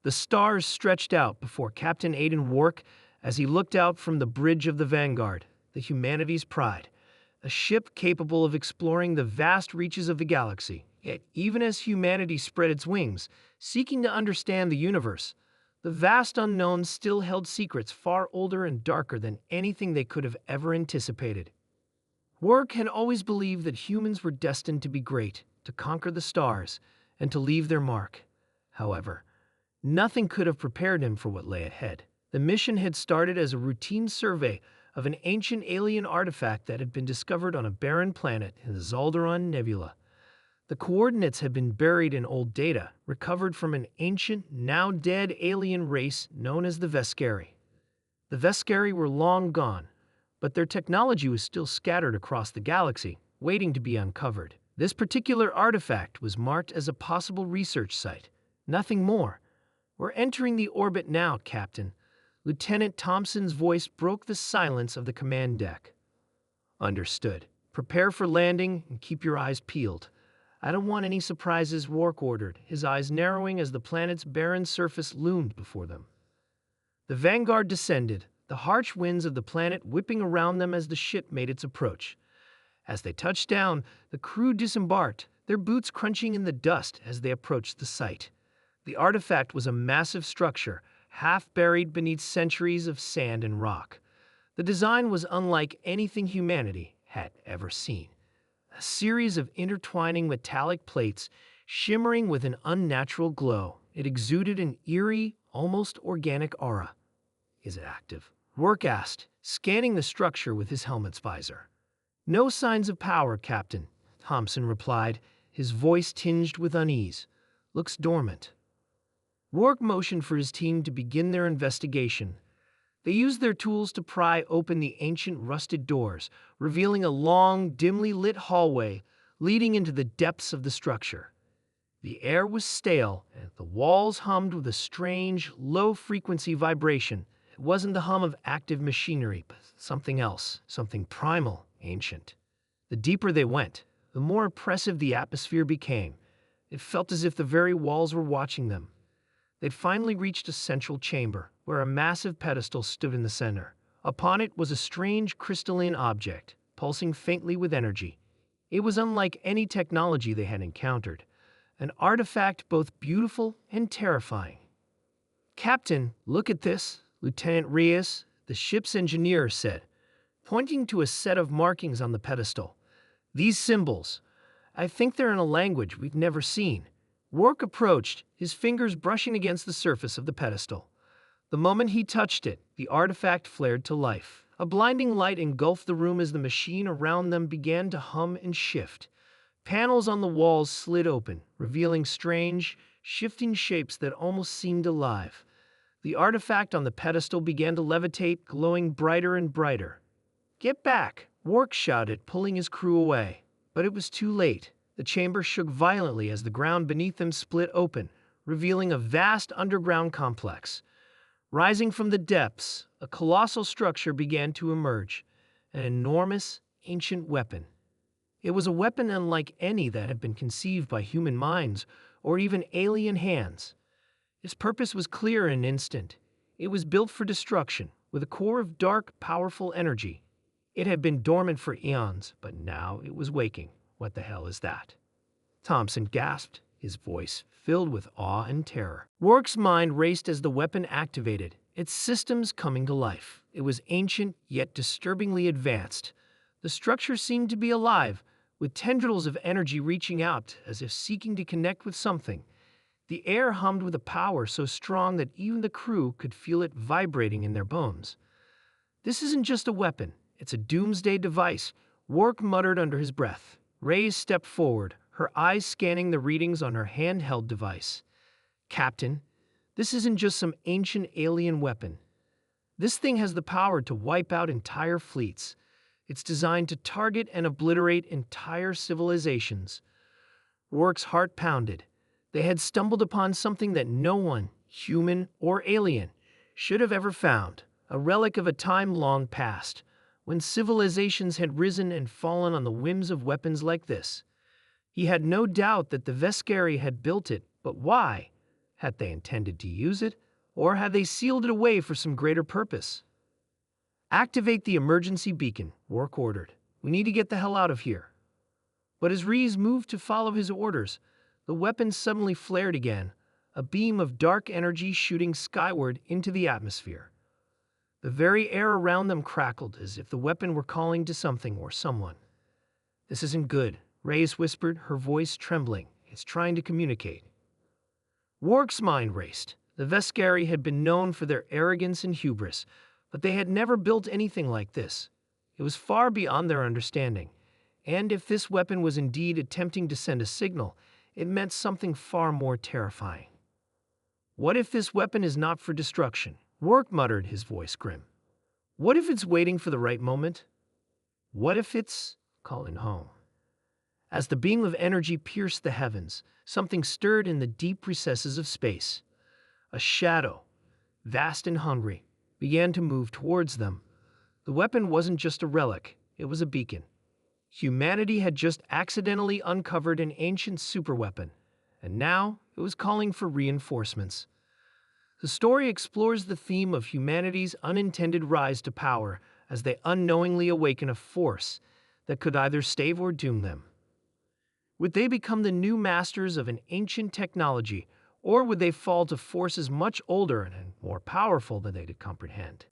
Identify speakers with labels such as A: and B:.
A: The stars stretched out before Captain Aiden Wark as he looked out from the bridge of the Vanguard, the humanity's pride, a ship capable of exploring the vast reaches of the galaxy. Yet, even as humanity spread its wings, seeking to understand the universe, the vast unknown still held secrets far older and darker than anything they could have ever anticipated. Wark had always believed that humans were destined to be great, to conquer the stars, and to leave their mark. However, nothing could have prepared him for what lay ahead. The mission had started as a routine survey of an ancient alien artifact that had been discovered on a barren planet in the Zaldaron Nebula. The coordinates had been buried in old data, recovered from an ancient, now dead alien race known as the Veskari. The Veskari were long gone, but their technology was still scattered across the galaxy, waiting to be uncovered. This particular artifact was marked as a possible research site, nothing more. "We're entering the orbit now, Captain." Lieutenant Thompson's voice broke the silence of the command deck. "Understood. Prepare for landing and keep your eyes peeled. I don't want any surprises," Wark ordered, his eyes narrowing as the planet's barren surface loomed before them. The Vanguard descended, the harsh winds of the planet whipping around them as the ship made its approach. As they touched down, the crew disembarked, their boots crunching in the dust as they approached the site. The artifact was a massive structure, half buried beneath centuries of sand and rock. The design was unlike anything humanity had ever seen. A series of intertwining metallic plates, shimmering with an unnatural glow. It exuded an eerie, almost organic aura. "Is it active?" Wark asked, scanning the structure with his helmet's visor. "No signs of power, Captain," Thompson replied, his voice tinged with unease. "Looks dormant." Wark motioned for his team to begin their investigation. They used their tools to pry open the ancient rusted doors, revealing a long, dimly lit hallway leading into the depths of the structure. The air was stale, and the walls hummed with a strange, low-frequency vibration. It wasn't the hum of active machinery, but something else, something primal, ancient. The deeper they went, the more oppressive the atmosphere became. It felt as if the very walls were watching them. They'd finally reached a central chamber, where a massive pedestal stood in the center. Upon it was a strange crystalline object, pulsing faintly with energy. It was unlike any technology they had encountered, an artifact both beautiful and terrifying. "Captain, look at this," Lieutenant Reyes, the ship's engineer, said, pointing to a set of markings on the pedestal. "These symbols, I think they're in a language we've never seen." Wark approached, his fingers brushing against the surface of the pedestal. The moment he touched it, the artifact flared to life. A blinding light engulfed the room as the machine around them began to hum and shift. Panels on the walls slid open, revealing strange, shifting shapes that almost seemed alive. The artifact on the pedestal began to levitate, glowing brighter and brighter. "Get back!" Wark shouted, pulling his crew away. But it was too late. The chamber shook violently as the ground beneath them split open, revealing a vast underground complex. Rising from the depths, a colossal structure began to emerge, an enormous, ancient weapon. It was a weapon unlike any that had been conceived by human minds or even alien hands. Its purpose was clear in an instant. It was built for destruction, with a core of dark, powerful energy. It had been dormant for eons, but now it was waking. "What the hell is that?" Thompson gasped, his voice filled with awe and terror. Wark's mind raced as the weapon activated, its systems coming to life. It was ancient, yet disturbingly advanced. The structure seemed to be alive, with tendrils of energy reaching out as if seeking to connect with something. The air hummed with a power so strong that even the crew could feel it vibrating in their bones. "This isn't just a weapon, it's a doomsday device," Wark muttered under his breath. Reyes stepped forward, her eyes scanning the readings on her handheld device. "Captain, this isn't just some ancient alien weapon. This thing has the power to wipe out entire fleets. It's designed to target and obliterate entire civilizations." Wark's heart pounded. They had stumbled upon something that no one, human or alien, should have ever found, a relic of a time long past, when civilizations had risen and fallen on the whims of weapons like this. He had no doubt that the Veskari had built it, but why? Had they intended to use it, or had they sealed it away for some greater purpose? Activate the emergency beacon, Orc ordered. We need to get the hell out of here. But as Rees moved to follow his orders, the weapon suddenly flared again, a beam of dark energy shooting skyward into the atmosphere. The very air around them crackled as if the weapon were calling to something or someone. This isn't good, Reyes whispered, her voice trembling. It's trying to communicate. Wark's mind raced. The Veskari had been known for their arrogance and hubris, but they had never built anything like this. It was far beyond their understanding, and if this weapon was indeed attempting to send a signal, it meant something far more terrifying. What if this weapon is not for destruction? Wark muttered, his voice grim. What if it's waiting for the right moment? What if it's calling home? As the beam of energy pierced the heavens, something stirred in the deep recesses of space. A shadow, vast and hungry, began to move towards them. The weapon wasn't just a relic, it was a beacon. Humanity had just accidentally uncovered an ancient superweapon, and now it was calling for reinforcements. The story explores the theme of humanity's unintended rise to power as they unknowingly awaken a force that could either save or doom them. Would they become the new masters of an ancient technology, or would they fall to forces much older and more powerful than they could comprehend?